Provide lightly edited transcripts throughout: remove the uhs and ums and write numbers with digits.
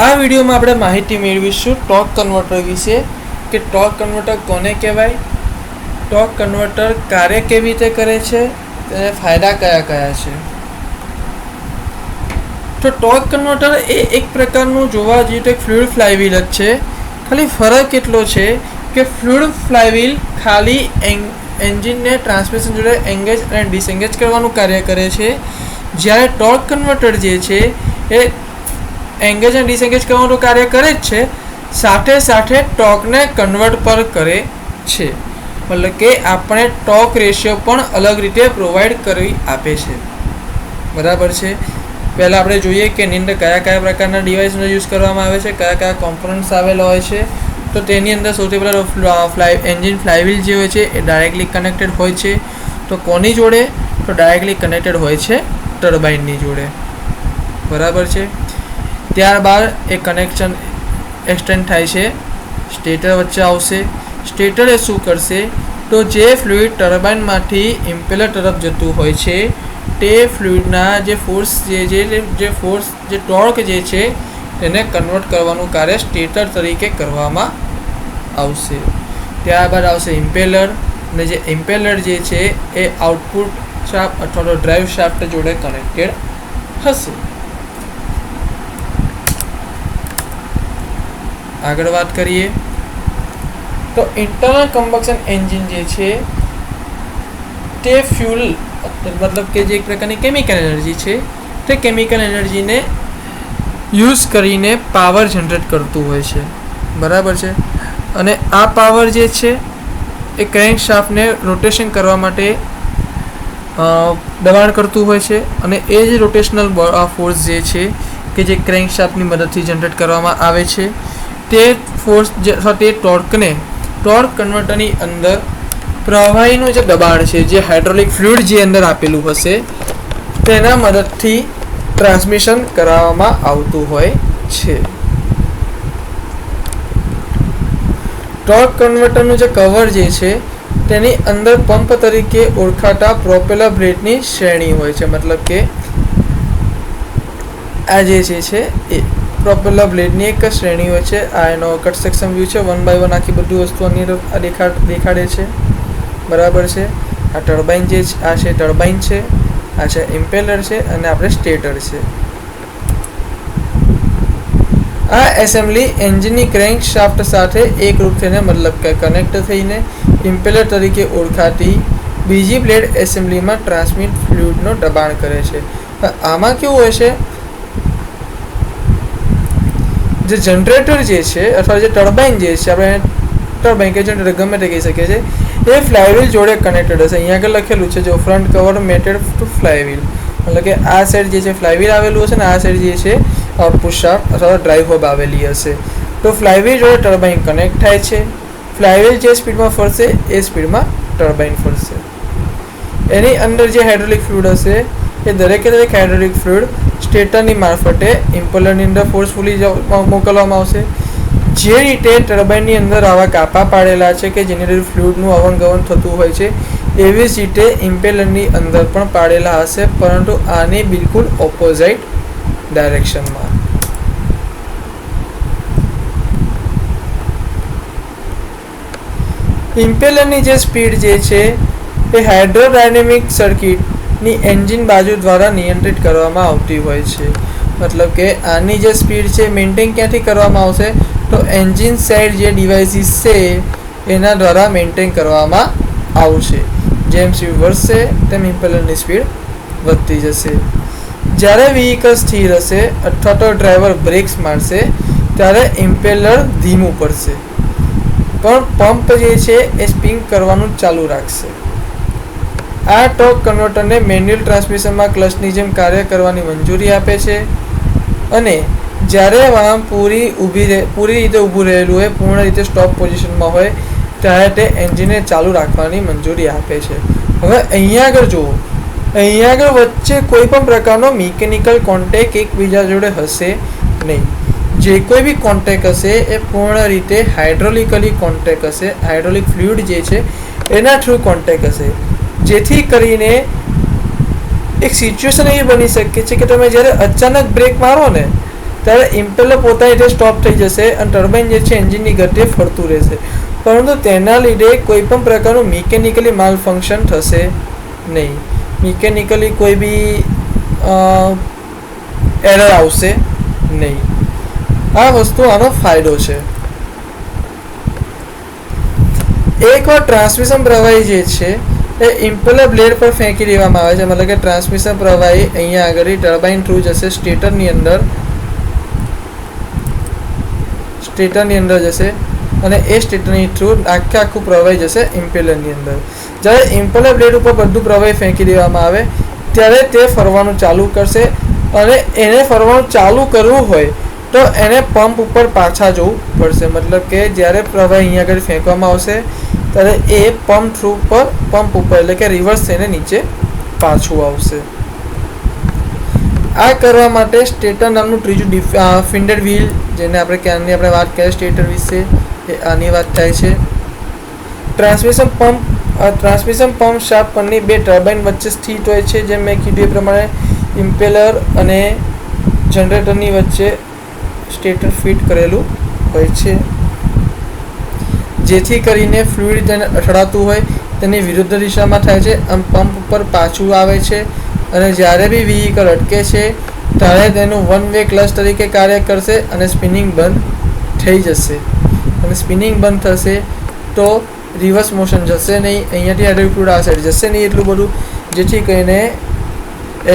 આ વિડીયોમાં આપણે માહિતી મેળવીશું ટોર્ક કન્વર્ટર વિશે કે ટોર્ક કન્વર્ટર કોને કહેવાય, ટોર્ક કન્વર્ટર કાર્ય કેવી રીતે કરે છે, તેને ફાયદા કયા કયા છે. તો ટોર્ક કન્વર્ટર એ એક પ્રકારનું જોવા જઈએ તો એક ફ્લુઇડ ફ્લાયવ્હીલ જ છે. ખાલી ફરક એટલો છે કે ફ્લુઇડ ફ્લાયવ્હીલ ખાલી એન્જિનને ટ્રાન્સમિશન જોડે એંગેજ અને ડિસએંગેજ કરવાનું કાર્ય કરે છે, જ્યારે ટોર્ક કન્વર્ટર જે છે એ એંગેજ અને ડિસએંગેજ કરવાનું કાર્ય કરે જ છે, સાથે સાથે ટોર્કને કન્વર્ટ પર કરે છે. મતલબ કે આપણે ટોર્ક રેશિયો પણ અલગ રીતે પ્રોવાઈડ કરી આપે છે. બરાબર છે. પહેલાં આપણે જોઈએ કે એની અંદર કયા કયા પ્રકારના ડિવાઇસનો યુઝ કરવામાં આવે છે, કયા કયા કોમ્પોનન્ટ્સ આવેલા હોય છે. તો તેની અંદર સૌથી પહેલાં એન્જિન ફ્લાયવ્હીલ જે હોય છે એ ડાયરેક્ટલી કનેક્ટેડ હોય છે. તો કોની જોડે? તો ડાયરેક્ટલી કનેક્ટેડ હોય છે ટર્બાઇનની જોડે. બરાબર છે. ત્યારબાદ એ કનેક્શન એક્સટેન્ડ થાય છે, સ્ટેટર વચ્ચે આવશે. સ્ટેટર એ શું કરશે? તો જે ફ્લુઇડ ટર્બાઇનમાંથી ઇમ્પેલર તરફ જતું હોય છે તે ફ્લુઇડના જે ફોર્સ જે ટોર્ક જે છે તેને કન્વર્ટ કરવાનું કાર્ય સ્ટેટર તરીકે કરવામાં આવશે. ત્યારબાદ આવશે ઇમ્પેલર, અને જે ઇમ્પેલર જે છે એ આઉટપુટ શાફ્ટ અથવા તો ડ્રાઈવ શાફ્ટ જોડે કનેક્ટેડ હશે. આગળ વાત કરીએ તો ઇન્ટરનલ કમ્બશન એન્જિન જે છે તે ફ્યુલ મતલબ કે જે એક પ્રકારની કેમિકલ એનર્જી છે તે કેમિકલ એનર્જીને યુઝ કરીને પાવર જનરેટ કરતું હોય છે. બરાબર છે. અને આ પાવર જે છે એ ક્રેન્ક શાફ્ટને રોટેશન કરવા માટે દબાણ કરતું હોય છે, અને એ જ રોટેશનલ ફોર્સ જે છે કે જે ક્રેન્ક શાફ્ટની મદદથી જનરેટ કરવામાં આવે છે તે ફોર્સ તે ટોર્ક કન્વર્ટરની અંદર પ્રવાહીનું જે દબાણ છે, જે હાઇડ્રોલિક ફ્લુઇડ જે અંદર આપેલું હશે તેના મદદથી ટ્રાન્સમિશન કરાવવામાં આવતું હોય છે. ટોર્ક કન્વર્ટરનું જે કવર જે છે તેની અંદર પંપ તરીકે ઓળખાતા પ્રોપેલર બ્લેડની શ્રેણી હોય છે. મતલબ કે આ જે છે એ પ્રોપેલર બ્લેડની એક શ્રેણી હોય છે. આ એનો કટ સેક્શન વ્યૂ છે. 1 બાય 1 આખી બધી વસ્તુઓની દેખાડે છે. બરાબર છે. આ ટર્બાઇન જે છે, આ છે ટર્બાઇન છે, આ છે ઇમ્પેલર છે, અને આપણે સ્ટેટર છે. આ એસેમ્બલી એન્જિનની ક્રેન્ક શાફ્ટ સાથે એકરૂપ થઈને મતલબ કે કનેક્ટ થઈને ઇમ્પેલર તરીકે ઓળખાતી બીજી બ્લેડ એસેમ્બલીમાં ટ્રાન્સમિટ ફ્લુઇડનું દબાણ કરે છે. આમાં કેવું હોય છે, જે જનરેટર જે છે અથવા જે ટર્બાઇન જે છે, આપણે ટર્બાઇન કે જનરેટર ગમે તે કહી શકીએ છીએ, એ ફ્લાયવ્હીલ જોડે કનેક્ટેડ હશે. અહીંયા આગળ લખેલું છે જો ફ્રન્ટ કવર મેટેડ ટુ ફ્લાયવ્હીલ, મતલબ કે આ સાઈડ જે છે ફ્લાયવ્હીલ આવેલું હશે ને આ સાઈડ જે છે આઉટપુટ શાફ્ટ અથવા ડ્રાઈવ હબ આવેલી હશે. તો ફ્લાયવ્હીલ જોડે ટર્બાઇન કનેક્ટ થાય છે. ફ્લાયવ્હીલ જે સ્પીડમાં ફરશે એ સ્પીડમાં ટર્બાઇન ફરશે. એની અંદર જે હાઇડ્રોલિક ફ્લુઇડ હશે એ દરેક હાઇડ્રોલિક ફ્લુઇડ સ્ટેટરની મારફતે ઇમ્પેલરની અંદર ફોર્સફુલી મોકલવામાં આવશે. જે રીતે ટર્બાઇનની અંદર આવા કાપા પાડેલા છે કે જેની અંદર ફ્લુઇડનું અવનગવન થતું હોય છે, એવી જ રીતે ઇમ્પેલરની અંદર પણ પાડેલા હશે, પરંતુ આની બિલકુલ ઓપોઝિટ ડાયરેક્શનમાં. ઇમ્પેલરની જે સ્પીડ જે છે એ હાઇડ્રોડાયનેમિક સર્કિટની એન્જિન બાજુ દ્વારા નિયંત્રિત કરવામાં આવતી હોય છે. મતલબ કે આની જે સ્પીડ છે મેન્ટેન ક્યાંથી કરવામાં આવશે? તો એન્જિન સાઇડ જે ડિવાઇસીસ છે એના દ્વારા મેન્ટેન કરવામાં આવશે. જેમ સ્પીડ વધશે તેમ ઇમ્પેલરની સ્પીડ વધતી જશે. જ્યારે વ્હીકલ સ્થિર હશે અથવા તો ડ્રાઈવર બ્રેક્સ મારશે ત્યારે ઇમ્પેલર ધીમું પડશે, પણ પંપ જે છે એ સ્પિન કરવાનું ચાલુ રાખશે. આ ટોર્ક કન્વર્ટરને મેન્યુઅલ ટ્રાન્સમિશનમાં ક્લચની જેમ કાર્ય કરવાની મંજૂરી આપે છે, અને જ્યારે વાહન પૂરી રીતે ઊભું રહેલું હોય, પૂર્ણ રીતે સ્ટોપ પોઝિશનમાં હોય ત્યારે તે એન્જિનને ચાલુ રાખવાની મંજૂરી આપે છે. હવે અહીંયા આગળ જુઓ, અહીંયા આગળ વચ્ચે કોઈ પણ પ્રકારનો મિકેનિકલ કોન્ટેક્ટ એકબીજા જોડે હશે નહીં. જે કોઈ બી કોન્ટેક્ટ હશે એ પૂર્ણ રીતે હાઇડ્રોલિકલી કોન્ટેક્ટ હશે. હાઇડ્રોલિક ફ્લુઇડ જે છે એના થ્રુ કોન્ટેક્ટ હશે, જેથી કરીને એક સિચ્યુએશન એવી બની શકે છે કે તમે જ્યારે અચાનક બ્રેક મારો ને ત્યારે ઇમ્પેલર પોતાની રીતે સ્ટોપ થઈ જશે અને ટર્બાઇન જે છે એન્જિનની ગતિએ ફરતું રહેશે, પરંતુ તેના લીધે કોઈ પણ પ્રકારનું મિકેનિકલી માલ ફંક્શન થશે નહીં. મિકેનિકલી કોઈ બી એરર આવશે નહીં. આ વસ્તુ આનો ફાયદો છે. એકવાર ટ્રાન્સમિશન પ્રવાહી જે છે એ ઇમ્પેલર બ્લેડ પર ફેંકી દેવામાં આવે છે, મતલબ કે ટ્રાન્સમિશન પ્રવાહી અહીંયા આગળ ટર્બાઇન થ્રુ જશે, સ્ટેટરની અંદર જશે અને એ સ્ટેટરની થ્રુ આખું પ્રવાહી જશે ઇમ્પેલરની અંદર. જ્યારે ઇમ્પેલર બ્લેડ ઉપર બધું પ્રવાહી ફેંકી દેવામાં આવે ત્યારે તે ફરવાનું ચાલુ કરશે અને એને ફરવાનું ચાલુ કરવું હોય તો એને પંપ ઉપર પાછા જવું પડશે. મતલબ કે જ્યારે પ્રવાહી અહીંયા આગળ ફેંકવામાં આવશે ત્યારે એ પંપ ઉપર એટલે કે રિવર્સ થઈને નીચે પાછું આવશે. આ કરવા માટે સ્ટેટર નામનું ત્રીજું ફિન્ડર વ્હીલ, જેને આપણે વાત કરીએ સ્ટેટર વિશે, એ આની વાત થાય છે. ટ્રાન્સમિશન પંપ શાફ્ટ પરની બે ટર્બાઇન વચ્ચે સ્થિત હોય છે. જેમ મેં કીધું એ પ્રમાણે ઇમ્પેલર અને જનરેટરની વચ્ચે સ્ટેટર ફિટ કરેલું હોય છે, જેથી કરીને ફ્લુઇડ તેને અથડાતું હોય તેની વિરુદ્ધ દિશામાં થાય છે. આમ પંપ ઉપર પાછું આવે છે અને જ્યારે બી વ્હીકલ અટકે છે ત્યારે તેનું વન વે ક્લચ તરીકે કાર્ય કરશે અને સ્પિનિંગ બંધ થઈ જશે. અને સ્પિનિંગ બંધ થશે તો રિવર્સ મોશન જશે નહીં, અહીંયાથી હાઇડ્રોલિક ફ્લુઇડ આ સાઈડ જશે નહીં એટલું બધું, જેથી કરીને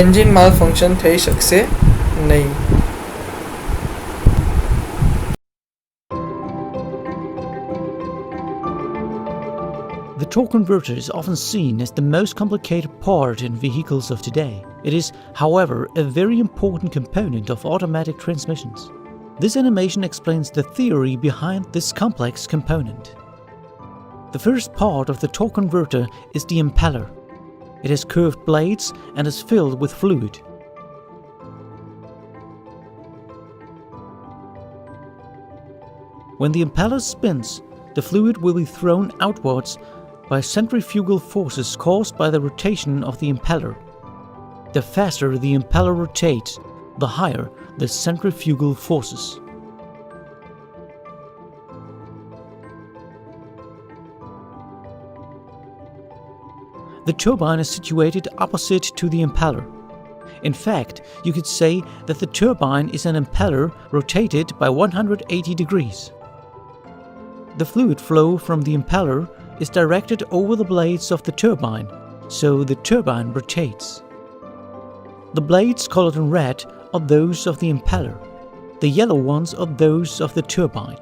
એન્જિન માલ ફંક્શન થઈ શકશે નહીં. The torque converter is often seen as the most complicated part in vehicles of today. It is, however, a very important component of automatic transmissions. This animation explains the theory behind this complex component. The first part of the torque converter is the impeller. It has curved blades and is filled with fluid. When the impeller spins, the fluid will be thrown outwards by centrifugal forces caused by the rotation of the impeller. The faster the impeller rotates, the higher the centrifugal forces. The turbine is situated opposite to the impeller. In fact, you could say that the turbine is an impeller rotated by 180 degrees. The fluid flow from the impeller is directed over the blades of the turbine, so the turbine rotates. The blades colored in red are those of the impeller. The yellow ones are those of the turbine.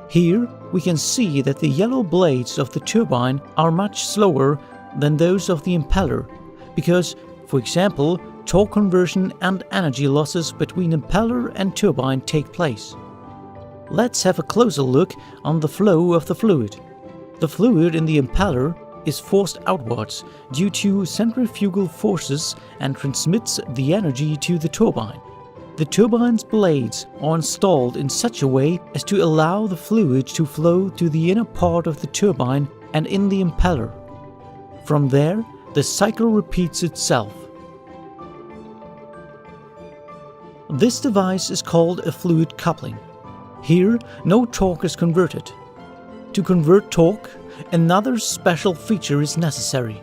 Here we can see that the yellow blades of the turbine are much slower than those of the impeller because, for example, torque conversion and energy losses between impeller and turbine take place. Let's have a closer look on the flow of the fluid. The fluid in the impeller is forced outwards due to centrifugal forces and transmits the energy to the turbine. The turbine's blades are installed in such a way as to allow the fluid to flow to the inner part of the turbine and in the impeller. From there, the cycle repeats itself. This device is called a fluid coupling. Here, no torque is converted. To convert torque, another special feature is necessary: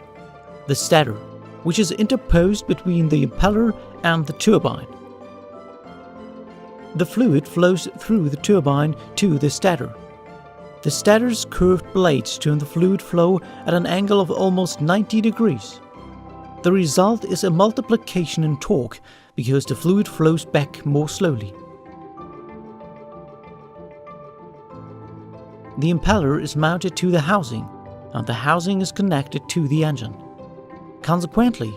the stator, which is interposed between the impeller and the turbine. The fluid flows through the turbine to the stator. The stator's curved blades turn the fluid flow at an angle of almost 90 degrees. The result is a multiplication in torque because the fluid flows back more slowly. The impeller is mounted to the housing, and the housing is connected to the engine. Consequently,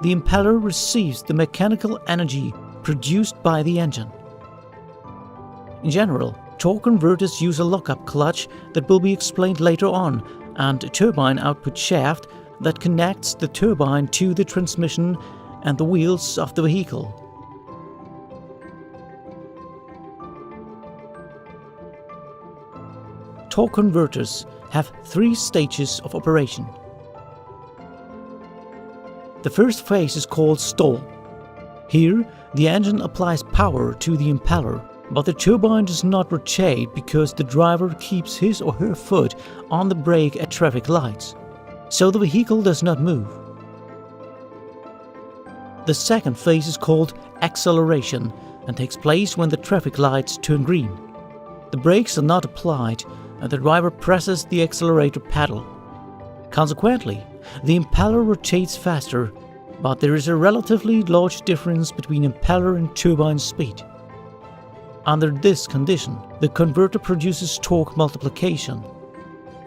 the impeller receives the mechanical energy produced by the engine. In general, torque converters use a lockup clutch that will be explained later on, and a turbine output shaft that connects the turbine to the transmission and the wheels of the vehicle. Torque converters have 3 stages of operation. The first phase is called stall. Here, the engine applies power to the impeller, but the turbine does not rotate because the driver keeps his or her foot on the brake at traffic lights, so the vehicle does not move. The second phase is called acceleration and takes place when the traffic lights turn green. The brakes are not applied and the driver presses the accelerator pedal. Consequently, the impeller rotates faster, but there is a relatively large difference between impeller and turbine speed. Under this condition, the converter produces torque multiplication.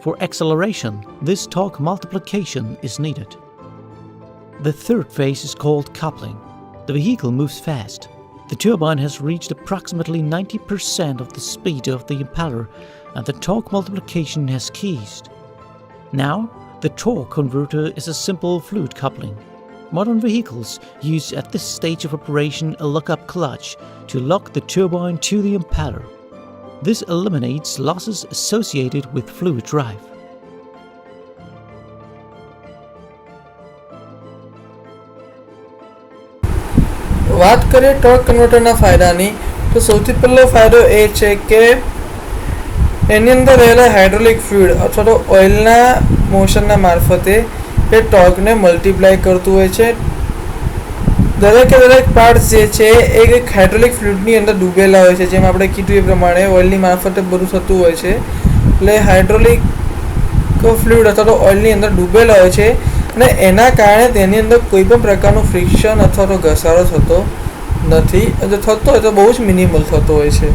For acceleration, this torque multiplication is needed. The third phase is called coupling. The vehicle moves fast. The turbine has reached approximately 90% of the speed of the impeller and the torque multiplication has ceased. Now, the torque converter is a simple fluid coupling. Modern vehicles use at this stage of operation a lock-up clutch to lock the turbine to the impeller. This eliminates losses associated with fluid drive. વાત કરીએ torque કન્વર્ટરના ફાયદાની, તો સૌથી પહેલો ફાયદો એ છે કે એની અંદર રહેલા હાઇડ્રોલિક ફ્લુઇડ અથવા તો ઓઇલના મોશનના મારફતે એ ટોર્કને મલ્ટીપ્લાય કરતું હોય છે. દરેકે દરેક પાર્ટ્સ જે છે એ એક હાઇડ્રોલિક ફ્લુઇડની અંદર ડૂબેલા હોય છે. જેમ આપણે કીધું એ પ્રમાણે ઓઇલની મારફતે બધું થતું હોય છે, એટલે હાઇડ્રોલિક ફ્લુઇડ અથવા તો ઓઇલની અંદર ડૂબેલા હોય છે અને એના કારણે તેની અંદર કોઈ પણ પ્રકારનું ફ્રિક્શન અથવા તો ઘસારો થતો નથી. જો થતો હોય તો બહુ જ મિનિમલ થતો હોય છે.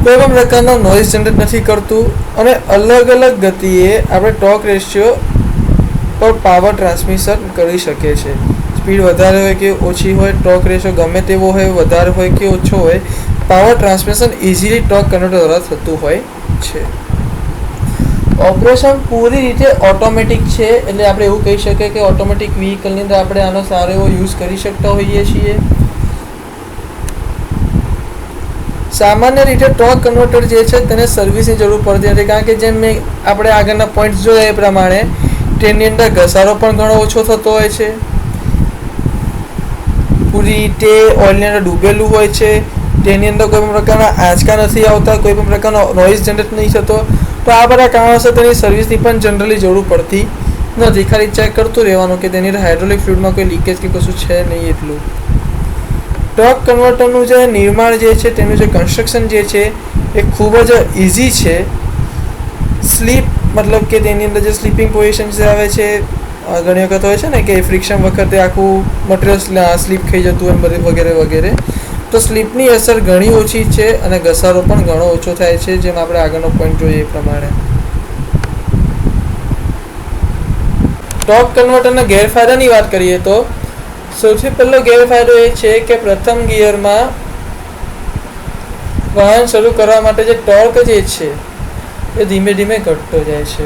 કોઈ પણ પ્રકારનો નોઇઝ જનરેટ નથી કરતું અને અલગ અલગ ગતિએ આપણે ટોર્ક રેશિયો પર પાવર ટ્રાન્સમિશન કરી શકીએ છીએ. સ્પીડ વધારે હોય કે ઓછી હોય, ટોર્ક રેશિયો ગમે તેવો હોય, વધારે હોય કે ઓછો હોય, power transmission easily torque converter દ્વારા થતું હોય છે. ઓપરેશન પૂરી રીતે ઓટોમેટિક છે, એટલે આપણે એવું કહી શકીએ કે ઓટોમેટિક વ્હીકલની અંદર આપણે આનો સારો એવો યુઝ કરી શકતા હોઈએ છીએ. સામાન્ય રીતે ટોર્ક કન્વર્ટર જે છે તેને સર્વિસની જરૂર પડતી નથી, કારણ કે જેમ મેં આપણે આગળના પોઈન્ટ્સ જોયા એ પ્રમાણે તેની અંદર ઘસારો પણ ઘણો ઓછો થતો હોય છે, પૂરી રીતે ઓઇલની અંદર ડૂબેલું હોય છે, તેની અંદર કોઈ પણ પ્રકારના આંચકા નથી આવતા, કોઈ પણ પ્રકારનો નોઇઝ જનરેટ નહીં થતો. તો આ બધા કારણોસર તેની સર્વિસની પણ જનરલી જરૂર પડતી નથી. ખાલી ચેક કરતું રહેવાનું કે તેની હાઇડ્રોલિક ફ્લુઇડમાં કોઈ લીકેજ કે કશું છે નહીં એટલું. ટોર્ક કન્વર્ટરનું જે નિર્માણ જે છે, તેનું જે કન્સ્ટ્રક્શન જે છે એ ખૂબ જ ઇઝી છે. સ્લીપ મતલબ કે તેની અંદર જે સ્લીપિંગ પોઝિશન જે આવે છે, ઘણી વખત હોય છે ને કે ફ્રિક્શન વખતે આખું મટીરિયલ સ્લીપ ખાઈ જતું હોય બધું વગેરે વગેરે, તો સ્લીપની અસર ઘણી ઓછી છે અને ઘસારો પણ ઘણો ઓછો થાય છે, જેમ આપણે આગળનો પોઈન્ટ જોઈએ એ પ્રમાણે. ટોર્ક કન્વર્ટરના ગેરફાયદાની વાત કરીએ તો સૌથી પહેલો ગેરફાયદો એ છે કે પ્રથમ ગિયરમાં વાહન શરૂ કરવા માટે જે ટોર્ક જે છે એ ધીમે ધીમે ઘટતો જાય છે.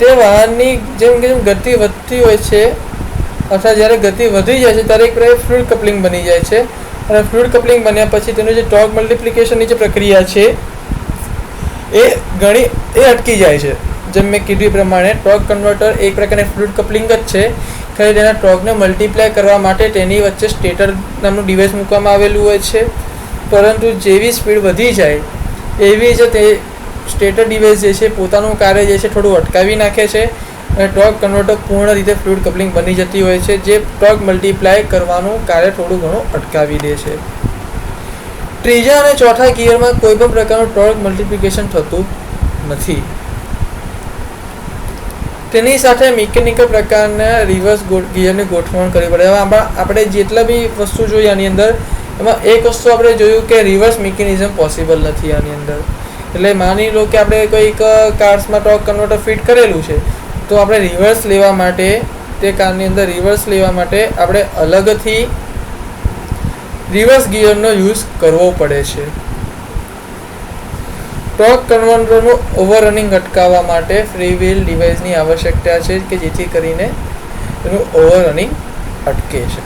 તે વાહનની જેમ કે ગતિ વધતી હોય છે અથવા જ્યારે ગતિ વધી જાય છે ત્યારે એક પ્રકારે ફ્લુઇડ કપલિંગ બની જાય છે અને ફ્લુઇડ કપલિંગ બન્યા પછી તેનું જે ટોર્ક મલ્ટિપ્લિકેશનની જે પ્રક્રિયા છે એ અટકી જાય છે. જેમ મેં કીધું એ પ્રમાણે ટોર્ક કન્વર્ટર એક પ્રકારની ફ્લુઇડ કપલિંગ જ છે, ખાલી તેના ટોર્કને મલ્ટીપ્લાય કરવા માટે તેની વચ્ચે સ્ટેટર નામનું ડિવાઇસ મૂકવામાં આવેલું હોય છે, પરંતુ જેવી સ્પીડ વધી જાય એવી જ તે સ્ટેટર ડિવાઇસ જે છે પોતાનું કાર્ય જે છે થોડું અટકાવી નાખે છે અને ટોર્ક કન્વર્ટર પૂર્ણ રીતે ફ્લુઇડ કપલિંગ બની જતી હોય છે, જે ટોર્ક મલ્ટીપ્લાય કરવાનું કાર્ય થોડું ઘણું અટકાવી દે છે. ત્રીજા અને ચોથા ગિયરમાં કોઈ પણ પ્રકારનું ટોર્ક મલ્ટિપ્લિકેશન થતું નથી. તેની સાથે મિકેનિકલ પ્રકારના રિવર્સ ગિયરની ગોઠવણ કરવી પડે. હવે આપણે જેટલા બી વસ્તુ જોઈએ આની અંદર, એમાં એક વસ્તુ આપણે જોયું કે રિવર્સ મિકેનિઝમ પોસિબલ નથી આની અંદર. એટલે માની લો કે આપણે કોઈક કાર્સમાં ટોર્ક કન્વર્ટર ફિટ કરેલું છે, તો આપણે રિવર્સ લેવા માટે તે કારની અંદર રિવર્સ લેવા માટે આપણે અલગથી રિવર્સ ગિયરનો યુઝ કરવો પડે છે. ટોર્ક કન્વર્ટરનું ઓવરરનિંગ અટકાવવા માટે ફ્રી વ્હીલ ડિવાઇસની આવશ્યકતા છે કે જેથી કરીને એનું ઓવરરનિંગ અટકે છે.